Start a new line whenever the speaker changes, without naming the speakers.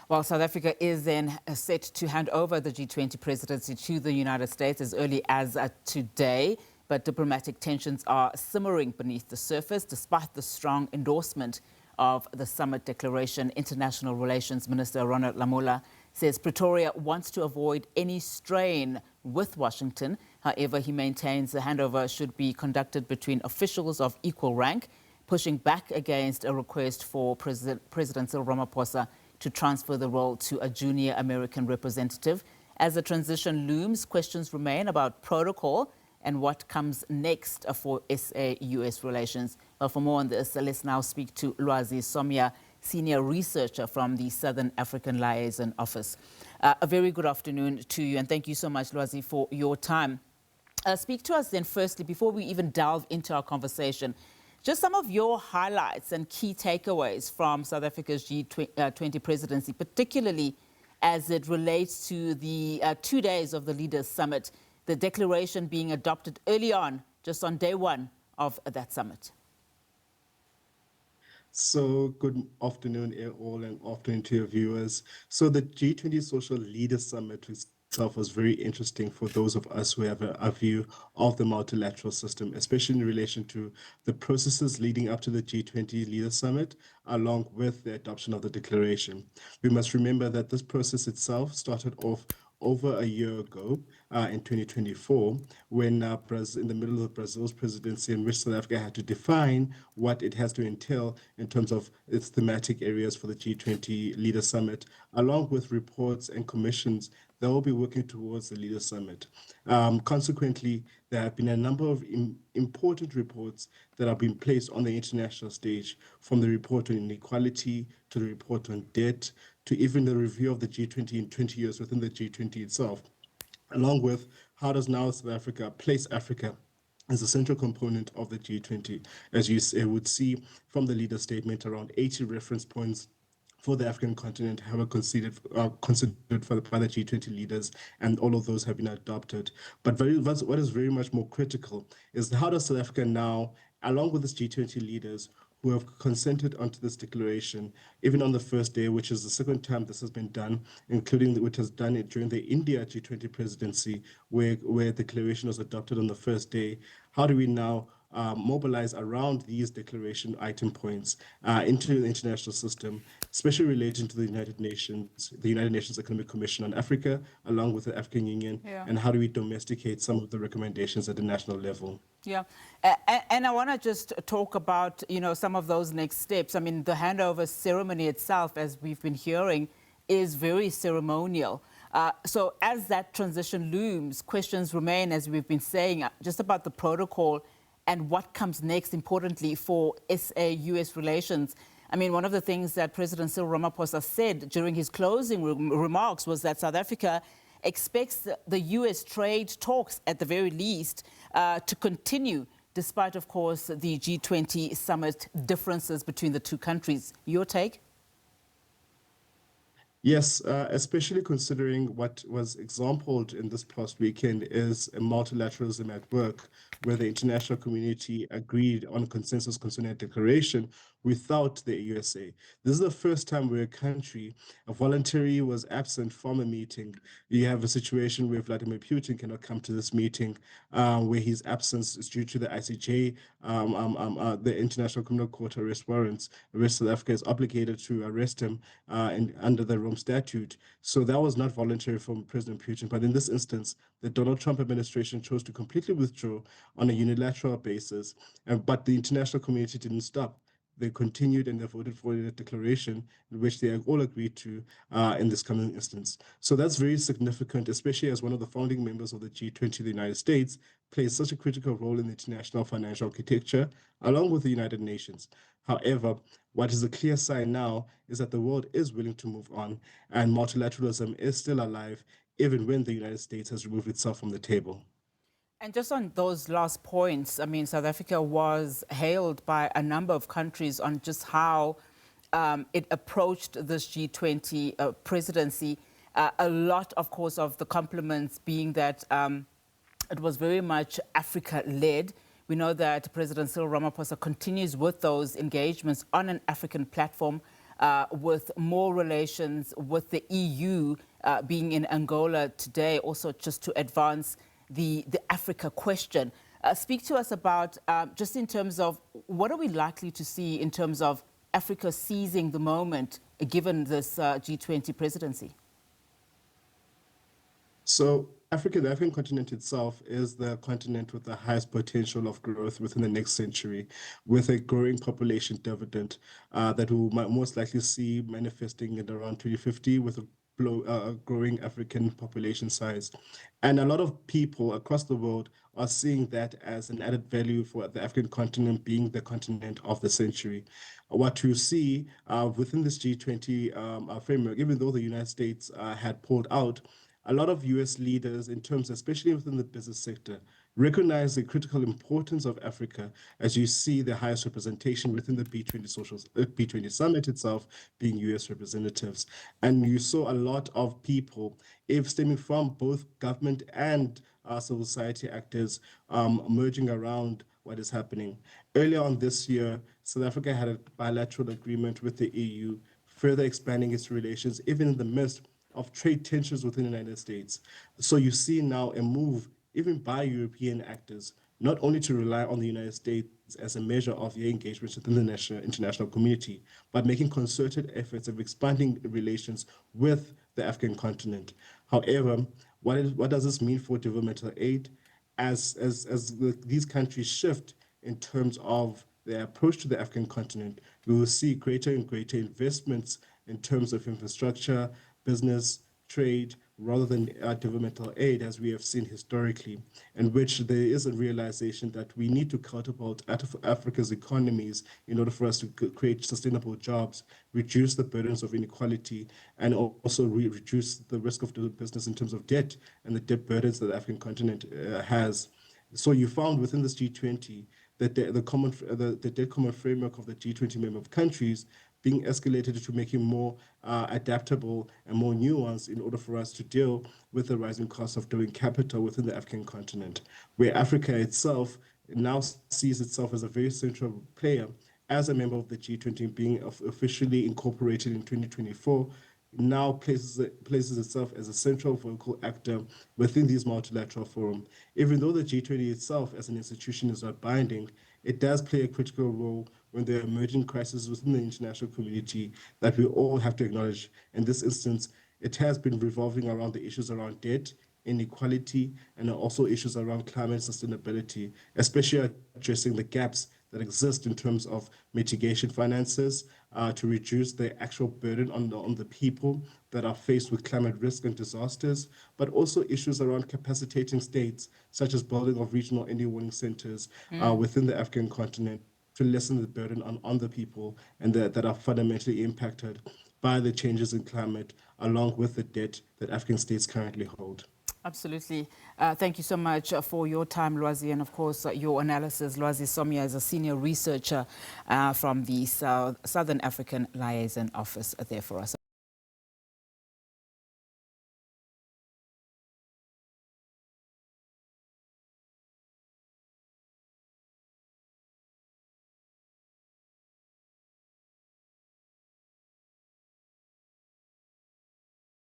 Well, South Africa is then set to hand over the G20 presidency to the United States as early as today. But diplomatic tensions are simmering beneath the surface, despite the strong endorsement of the summit declaration. International Relations Minister Ronald Lamola says Pretoria wants to avoid any strain with Washington. However, he maintains the handover should be conducted between officials of equal rank, pushing back against a request for President Cyril Ramaphosa to transfer the role to a junior American representative. As the transition looms, questions remain about protocol and what comes next for SA-US relations. Well, for more on this, let's now speak to Lwazi Somya, senior researcher from the Southern African Liaison Office. A very good afternoon to you, and thank you so much, Lwazi, for your time. Speak to us then firstly, before we even delve into our conversation, just some of your highlights and key takeaways from South Africa's G20 presidency, particularly as it relates to the 2 days of the Leaders' Summit, the declaration being adopted early on, just on day one of that summit.
So good afternoon, all, and afternoon to your viewers. So the G20 Social Leaders Summit itself was very interesting for those of us who have a view of the multilateral system, especially in relation to the processes leading up to the G20 Leaders Summit, along with the adoption of the declaration. We must remember that this process itself started off over a year ago in 2024, when in the middle of Brazil's presidency, in which South Africa had to define what it has to entail in terms of its thematic areas for the G20 Leader Summit, along with reports and commissions that will be working towards the Leader Summit. Consequently, there have been a number of important reports that have been placed on the international stage, from the report on inequality to the report on debt, to even the review of the G20 in 20 years within the G20 itself, along with how does now South Africa place Africa as a central component of the G20. As you would see from the leader statement, around 80 reference points for the African continent have considered by the G20 leaders, and all of those have been adopted. But what is very much more critical is how does South Africa now, along with its G20 leaders, who have consented onto this declaration, even on the first day, which is the second time this has been done, including which has done it during the India G20 presidency, where declaration was adopted on the first day. How do we now mobilize around these declaration item points into the international system, especially relating to the United Nations Economic Commission on Africa, along with the African Union, and how do we domesticate some of the recommendations at the national level?
Yeah, and I want to just talk about, some of those next steps. I mean, the handover ceremony itself, as we've been hearing, is very ceremonial. So as that transition looms, questions remain, as we've been saying, just about the protocol and what comes next, importantly, for SA-US relations. I mean, one of the things that President Cyril Ramaphosa said during his closing remarks was that South Africa expects the US trade talks, at the very least, to continue, despite, of course, the G20 summit differences between the two countries. Your take?
Yes, especially considering what was exampled in this past weekend is a multilateralism at work, where the international community agreed on consensus concerning a declaration without the USA. This is the first time where a country voluntarily was absent from a meeting. You have a situation where Vladimir Putin cannot come to this meeting, where his absence is due to the ICJ, the International Criminal Court arrest warrants, where South Africa is obligated to arrest him under the Rome Statute. So that was not voluntary from President Putin. But in this instance, the Donald Trump administration chose to completely withdraw on a unilateral basis. But the international community didn't stop. They continued and they voted for a declaration in which they all agreed to in this coming instance. So that's very significant, especially as one of the founding members of the G20, the United States, plays such a critical role in the international financial architecture, along with the United Nations. However, what is a clear sign now is that the world is willing to move on, and multilateralism is still alive, even when the United States has removed itself from the table.
And just on those last points, I mean, South Africa was hailed by a number of countries on just how it approached this G20 presidency. A lot, of course, of the compliments being that it was very much Africa-led. We know that President Cyril Ramaphosa continues with those engagements on an African platform. with more relations with the EU being in Angola today, also just to advance the Africa question. Speak to us about, just in terms of, what are we likely to see in terms of Africa seizing the moment given this G20 presidency?
So Africa, the African continent itself, is the continent with the highest potential of growth within the next century, with a growing population dividend that we might most likely see manifesting in around 2050 with a growing African population size. And a lot of people across the world are seeing that as an added value for the African continent being the continent of the century. What you see within this G20 framework, even though the United States had pulled out, a lot of US leaders, in terms, especially within the business sector, recognize the critical importance of Africa as you see the highest representation within the B20 Summit itself being US representatives. And you saw a lot of people, if stemming from both government and civil society actors, merging around what is happening. Earlier on this year, South Africa had a bilateral agreement with the EU, further expanding its relations, even in the midst of trade tensions within the United States. So you see now a move, even by European actors, not only to rely on the United States as a measure of their engagement within the international community, but making concerted efforts of expanding relations with the African continent. However, what does this mean for developmental aid? As these countries shift in terms of their approach to the African continent, we will see greater and greater investments in terms of infrastructure, business, trade, rather than developmental aid, as we have seen historically, in which there is a realization that we need to catapult Africa's economies in order for us to create sustainable jobs, reduce the burdens of inequality, and also reduce the risk of doing business in terms of debt and the debt burdens that the African continent has. So you found within this G20 that the debt common framework of the G20 member countries being escalated to making more adaptable and more nuanced in order for us to deal with the rising cost of doing capital within the African continent, where Africa itself now sees itself as a very central player as a member of the G20, being officially incorporated in 2024, now places itself as a central vocal actor within these multilateral forums. Even though the G20 itself as an institution is not binding, it does play a critical role when there are emerging crises within the international community that we all have to acknowledge. In this instance, it has been revolving around the issues around debt, inequality, and also issues around climate sustainability, especially addressing the gaps that exist in terms of mitigation finances to reduce the actual burden on the people that are faced with climate risk and disasters, but also issues around capacitating states, such as building of regional early warning centers within the African continent to lessen the burden on the people and that are fundamentally impacted by the changes in climate, along with the debt that African states currently hold.
Absolutely. Thank you so much for your time, Lwazi, and of course your analysis. Lwazi Somya is a senior researcher from the Southern African Liaison Office there for us.